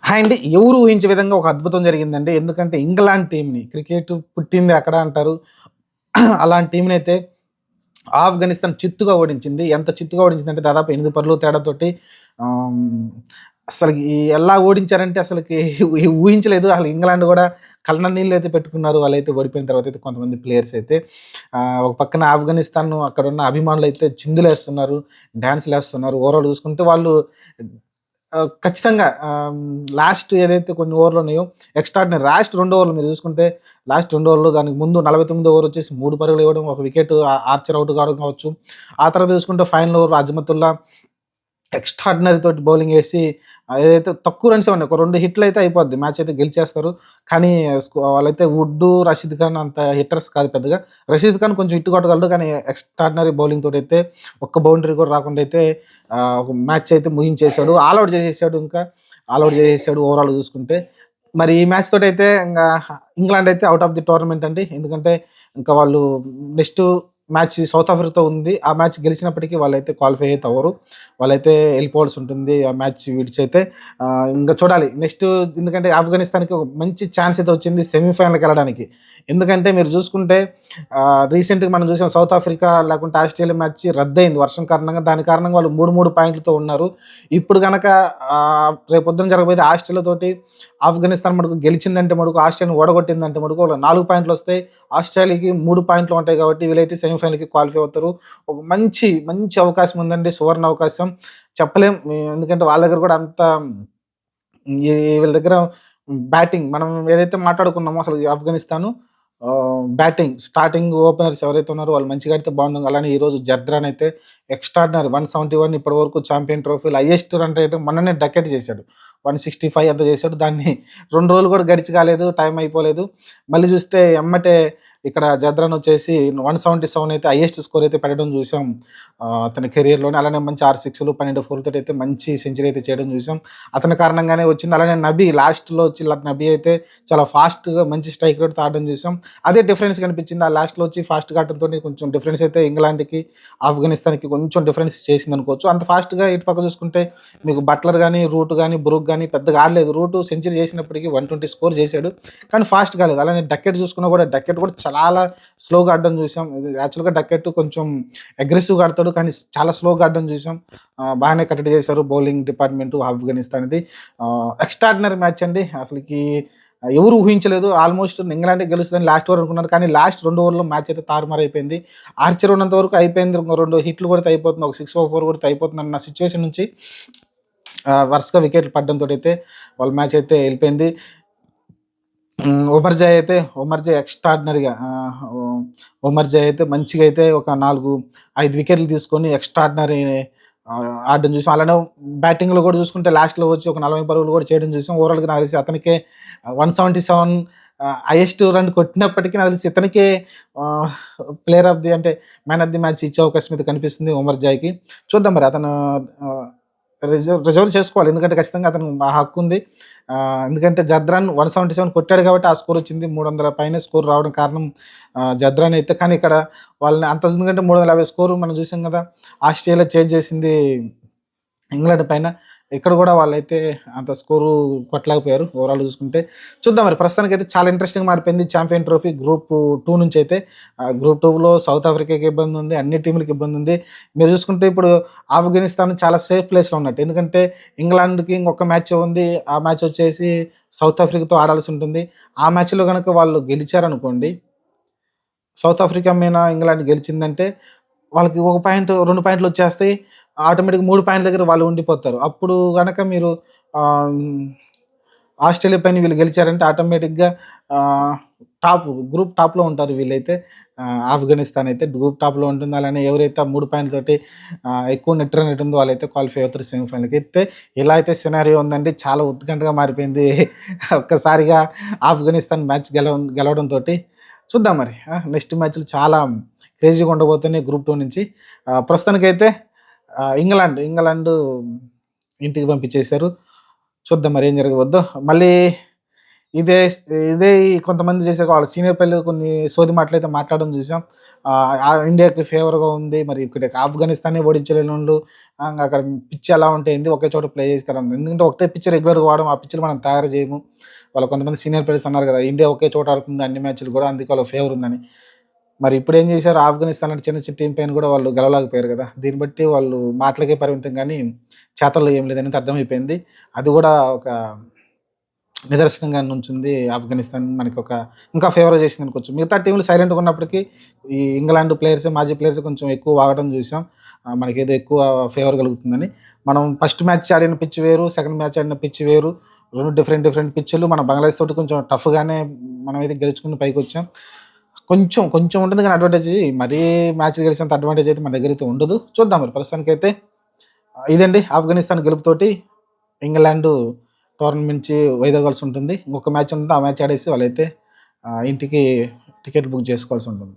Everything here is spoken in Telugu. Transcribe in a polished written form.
హాయ్ అండి. ఎవరు ఊహించే విధంగా ఒక అద్భుతం జరిగిందండి. ఎందుకంటే ఇంగ్లాండ్ టీమ్‌ని క్రికెట్ పుట్టింది అక్కడ అంటారు. అలాంటి టీమ్‌నైతే ఆఫ్ఘనిస్తాన్ చిత్తుగా ఓడించింది. ఎంత చిత్తుగా ఓడించిందంటే దాదాపు 8 పరుగుల తేడాతోటి ఆహ్, అసలకి ఎలా ఓడించారంటే అసలకి ఊహించలేదు. అసలు ఇంగ్లాండ్ గూడా కళ్ళ నీళ్ళైతే పెట్టుకున్నారు. వాళ్ళైతే ఓడిపోయిన తర్వాతయితే కొంతమంది ప్లేయర్స్ అయితే. ఒక పక్కన ఆఫ్ఘనిస్తాన్ అక్కడున్న అభిమానులైతే చిందులేస్తున్నారు, డాన్స్‌లేస్తున్నారు. ఓవరాల్ చూసుకుంటే వాళ్ళు ఖచ్చితంగా లాస్ట్ ఏదైతే కొన్ని ఓవర్లున్నాయో ఎక్స్ట్రార్డినరీ లాస్ట్ 2 ఓవర్లు మీరు చూసుకుంటే లాస్ట్ 2 ఓవర్లు దానికి ముందు 49 ఓవర్ వచ్చేసి 3 పరుగులు ఇవ్వడం, ఒక వికెట్ ఆర్చర్ ఔట్ కావడం కావచ్చు. ఆ తర్వాత చూసుకుంటే ఫైనల్ ఓవర్‌లో అజ్మతుల్లా ఎక్స్ట్రార్డినరీ తోటి బౌలింగ్ ఏసి ఏదైతే తక్కువ రన్సే ఉన్నాయి. ఒక 2 హిట్‌లయితే అయిపోద్ది. మ్యాచ్ అయితే గెలిచేస్తారు. కానీ వాళ్ళైతే వుడ్డు, రషీద్ ఖాన్ అంత హిట్టర్స్ కాదు పెద్దగా. రషీద్ ఖాన్ కొంచెం హిట్ కొట్టగలడు. కానీ ఎక్స్ట్రార్డినరీ బౌలింగ్ తోటైతే ఒక్క బౌండరీ కూడా రాకుండా అయితే ఒక మ్యాచ్ అయితే ముగించేసాడు. ఆల్ ఔట్ చేసేసాడు ఇంకా. ఆల్ ఔట్ చేసేసాడు ఓవరాల్‌గా చూసుకుంటే. మరి ఈ మ్యాచ్ తోటైతే ఇంగ్లాండ్ అయితే ఔట్ ఆఫ్ ది టోర్నమెంట్ అండి. ఎందుకంటే ఇంకా వాళ్ళు నెక్స్ట్ మ్యాచ్ సౌత్ ఆఫ్రికాతో ఉంది. ఆ మ్యాచ్ గెలిచినప్పటికీ వాళ్ళైతే క్వాలిఫై అయితే అవ్వరు. వాళ్ళైతే ఎళ్ళిపోవాల్సి ఉంటుంది. ఆ మ్యాచ్ విడిచైతే ఇంక చూడాలి. నెక్స్ట్ ఎందుకంటే ఆఫ్ఘనిస్తాన్‌కి ఒక మంచి ఛాన్స్ అయితే వచ్చింది సెమీఫైనల్‌కెళ్ళడానికి. ఎందుకంటే మీరు చూసుకుంటే రీసెంట్‌గా మనం చూసాం సౌత్ ఆఫ్రికా లేకుంటే ఆస్ట్రేలియా మ్యాచ్ రద్దయింది వర్షం కారణంగా. దాని కారణంగా వాళ్ళు 3 పాయింట్లతో ఉన్నారు. ఇప్పుడు గనక రేపొద్దున జరగబోయేది ఆస్ట్రేలియా తోటి ఆఫ్ఘనిస్తాన్ మటుకు గెలిచిందంటే మటుకు ఆస్ట్రేలియాని ఓడగొట్టిందంటే మటుకు వాళ్ళకి 4 పాయింట్లొస్తాయి. ఆస్ట్రేలియాకి 3 పాయింట్లు ఉంటాయి కాబట్టి వీళ్ళైతే సెమీఫైనల్‌కి క్వాలిఫై అవుతారు. ఒక మంచి అవకాశం ఉందండి. సువర్ణ అవకాశం. చెప్పలేం. ఎందుకంటే వాళ్ళ దగ్గర కూడా అంత వీళ్ళ దగ్గర బ్యాటింగ్ మనం ఏదైతే మాట్లాడుకున్నామో అసలు ఈ ఆఫ్ఘనిస్తాను బ్యాటింగ్ స్టార్టింగ్ ఓపెనర్స్ ఎవరైతే ఉన్నారో వాళ్ళు మంచిగా ఆడితే బాగుంటుంది. అలానే ఈరోజు జర్దాన్ అయితే ఎక్స్ట్రార్డినరీ 171 ఇప్పటివరకు ఛాంపియన్ ట్రోఫీలో హైయెస్ట్ రన్ రేట్ మొన్ననే డకెట్ చేశాడు. 165 ఎంతో చేశాడు. దాన్ని 2 రోజులు కూడా గడిచి కాలేదు. టైం అయిపోలేదు. మళ్ళీ చూస్తే ఎమ్మటే ఇక్కడ జద్రాన్ వచ్చేసి 177 అయితే హైయెస్ట్ స్కోర్ అయితే పెట్టడం చూసాం. అతని కెరియర్‌లోనే. అలానే మంచి 6 సిక్స్‌లు, 12 ఫోర్‌లతోటి అయితే మంచి సెంచరీ అయితే చేయడం చూసాం. అతని కారణంగానే వచ్చింది. అలానే నబీ లాస్ట్‌లో వచ్చి నబీ అయితే చాలా ఫాస్ట్‌గా మంచి స్ట్రైక్ రేట్‌తో ఆడడం చూసాం. అదే డిఫరెన్స్ కనిపించింది. ఆ లాస్ట్‌లో వచ్చి ఫాస్ట్‌గా ఆడటంతోని కొంచెం డిఫరెన్స్ అయితే ఇంగ్లాండ్‌కి, ఆఫ్ఘనిస్తాన్‌కి కొంచెం డిఫరెన్స్ చేసిందనుకోవచ్చు. అంత ఫాస్ట్‌గా ఇటు పక్క చూసుకుంటే మీకు బట్లర్ గాని, రూట్ గాని, బ్రూక్ గాని పెద్దగా ఆడలేదు. రూట్ సెంచరీ చేసినప్పటికీ 120 స్కోర్ చేశాడు. కానీ ఫాస్ట్ కాలేదు. అలానే డక్కెట్ చూసుకున్నా కూడా డక్కెట్ కూడా చాలా స్లోగా ఆడడం చూసాం. ఇది యాక్చువల్‌గా డక్కెట్ కొంచెం అగ్రెసివ్‌గా ఆడతాడు. కానీ చాలా స్లోగా ఆడడం చూసాం. బాగానే కట్టడి చేశారు బౌలింగ్ డిపార్ట్‌మెంటు ఆఫ్ఘనిస్తాన్‌ది. ఎక్స్ట్రార్డినరీ మ్యాచ్ అండి. అసలకి ఎవరు ఊహించలేదు. ఆల్మోస్ట్ ఇంగ్లాండే గెలుస్తదని లాస్ట్ ఓవర్ అనుకున్నారు. కానీ లాస్ట్ 2 ఓవర్‌లో మ్యాచ్ అయితే తారుమారైపోయింది. ఆర్చర్ ఉన్నంత వరకు అయిపోయింది. ఇంకో 2 హిట్లు కొడితే అయిపోతుంది. ఒక 6 ఓ 4 కొడితే అయిపోతుందన్న సిట్యుయేషన్ నుంచి వరుసగా వికెట్లు పడడంతోటైతే వాళ్ళ మ్యాచ్ అయితే ఎళ్ళిపోయింది. ఒమర్‌జాయ్ ఎక్స్ట్రార్డినరీగా ఒమర్‌జాయ్ అయితే మంచిగా అయితే ఒక 5 వికెట్లు తీసుకొని ఎక్స్ట్రార్డినరీ ఆడడం చూసాం. అలానే బ్యాటింగ్‌లో కూడా చూసుకుంటే లాస్ట్‌లో వచ్చి ఒక 40 పరుగులు కూడా చేయడం చూసాం. ఓవరాల్‌గా నాకు తెలిసి అతనికే 177 హైయెస్ట్ రన్ కొట్టినప్పటికీ నాకు తెలిసి ఇతనికే ఆహ్, ప్లేయర్ ఆఫ్ ది అంటే మ్యాన్ ఆఫ్ ది మ్యాచ్ ఇచ్చే అవకాశం అయితే కనిపిస్తుంది ఒమర్‌జాయ్‌కి. చూద్దాం మరి అతను ఆహ్, రిజర్వ్ చేసుకోవాలి. ఎందుకంటే ఖచ్చితంగా అతనికి ఆ హక్కుంది. ఎందుకంటే జద్రాన్ 177 కొట్టాడు కాబట్టి ఆ స్కోర్ వచ్చింది. 300 పైనే స్కోర్ రావడం కారణం జద్రాన్ అయితే. కానీ ఇక్కడ వాళ్ళని అంత ఎందుకంటే 350 స్కోర్ మనం చూసాం కదా! ఆస్ట్రేలియా చేజ్ చేసింది ఇంగ్లాండ్ పైన. ఇక్కడ కూడా వాళ్ళైతే అంత స్కోరు కొట్టలేకపోయారు ఓవరాల్‌గా చూసుకుంటే. చూద్దాం మరి ప్రస్తుతానికైతే చాలా ఇంట్రెస్టింగ్‌గా మారిపోయింది ఛాంపియన్ ట్రోఫీ గ్రూప్ 2 నుంచైతే. గ్రూప్ 2లో సౌత్ ఆఫ్రికాకి ఇబ్బందుంది. అన్ని టీములకి ఇబ్బందుంది. మీరు చూసుకుంటే ఇప్పుడు ఆఫ్ఘనిస్తాన్ చాలా సేఫ్ ప్లేస్‌లో ఉన్నట్టు. ఎందుకంటే ఇంగ్లాండ్‌కి ఇంకొక మ్యాచ్ ఉంది. ఆ మ్యాచ్ వచ్చేసి సౌత్ ఆఫ్రికాతో ఆడాల్సి ఉంటుంది. ఆ మ్యాచ్‌లో గనక వాళ్ళు గెలిచారనుకోండి, సౌత్ ఆఫ్రికా మీద ఇంగ్లాండ్ గెలిచిందంటే వాళ్ళకి 1 పాయింట్, 2 పాయింట్లొచ్చేస్తాయి. ఆటోమేటిక్‌గా 3 పాయింట్ల దగ్గర వాళ్ళు ఉండిపోతారు. అప్పుడు గనక మీరు ఆహ్, హ్మ్, ఆస్ట్రేలియా పైన వీళ్ళు గెలిచారంటే ఆటోమేటిక్‌గా ఆహ్, గ్రూప్ టాప్‌లో ఉంటారు వీళ్ళైతే. ఆఫ్ఘనిస్తాన్ అయితే గ్రూప్ టాప్‌లో ఉంటుంది. అలానే ఎవరైతే ఆ 3 పాయింట్లతోటి ఎక్కువ నెట్ రన్ రేట్ ఉందో వాళ్ళైతే క్వాలిఫై అవుతారు సెమీఫైనల్‌కి. అయితే ఇలా అయితే సినారియో ఉందండి. చాలా ఉత్కంఠగా మారిపోయింది. ఒక్కసారిగా ఆఫ్ఘనిస్తాన్ మ్యాచ్ గెలవడంతోటి. చూద్దాం మరి. నెక్స్ట్ మ్యాచ్‌లు చాలా క్రేజీగా ఉండబోతున్నాయి గ్రూప్ 2 నుంచి. ప్రస్తుతానికైతే ఇంగ్లాండ్ ఇంటికి పంపించేశారు. చూద్దాం మరి ఏం జరగబోద్దో. మళ్ళీ ఇదే ఇదే కొంతమంది చేసే వాళ్ళ సీనియర్ ప్లేయర్లు కొన్ని సోది మాటలైతే మాట్లాడడం చూసాం. ఇండియాకి ఫేవర్‌గా ఉంది. మరి ఇక్కడ ఆఫ్ఘనిస్తాన్‌ని ఓడించలేనోళ్ళు అక్కడ పిచ్ ఎలా ఉంటే ఏంది ఒకే చోట ప్లే చేస్తారని. ఎందుకంటే ఒకటే పిచ్ రెగ్యులర్‌గా వాడడం. ఆ పిచ్‌లు మనం తయారు చేయము. వాళ్ళ కొంతమంది సీనియర్ ప్లేయర్స్ అన్నారు కదా! ఇండియా ఒకే చోట ఆడుతుంది అన్ని మ్యాచ్‌లు కూడా అందుకే వాళ్ళకి ఫేవర్ ఉందని. మరి ఇప్పుడేం చేశారు ఆఫ్ఘనిస్తాన్ లాంటి చిన్న చిన్న టీమ్ పైన కూడా వాళ్ళు గెలవలేకపోయారు కదా! దీన్ని బట్టి వాళ్ళు మాటలకే పరిమితం గానీ చేతల్లో ఏం లేదనేది అర్థమైపోయింది. అది కూడా ఒక నిదర్శనంగా నుంచుంది ఆఫ్ఘనిస్తాన్ మనకొక ఇంకా ఫేవర్ చేసిందనుకోవచ్చు. మిగతా టీమ్‌లు సైలెంట్‌గా ఉన్నప్పటికీ ఈ ఇంగ్లాండ్ ప్లేయర్స్, మాజీ ప్లేయర్స్ కొంచెం ఎక్కువ వాడడం చూసాం. మనకేదో ఎక్కువ ఫేవర్ కలుగుతుందని. మనం ఫస్ట్ మ్యాచ్ ఆడిన పిచ్ వేరు, సెకండ్ మ్యాచ్ ఆడిన పిచ్ వేరు. 2 డిఫరెంట్ డిఫరెంట్ పిచ్‌లు మన బంగ్లాదేశ్ తోటి కొంచెం టఫ్‌గానే మనమైతే గెలుచుకొని పైకొచ్చాం. కొంచెం కొంచెం ఉంటుంది కానీ అడ్వాంటేజ్ మరీ మ్యాచ్‌లు గెలిచేంత అడ్వాంటేజ్ అయితే మన దగ్గరైతే ఉండదు. చూద్దాం మరి ప్రస్తుతానికైతే ఇదండి ఆఫ్ఘనిస్తాన్ గెలుపుతోటి ఇంగ్లాండు టోర్నమెంట్ నుంచి వైదొలగాల్సి ఉంటుంది. ఇంకొక మ్యాచ్ ఉంటుంది. ఆ మ్యాచ్ ఆడేసి వాళ్ళైతే ఇంటికి టికెట్లు బుక్ చేసుకోవాల్సి ఉంటుంది.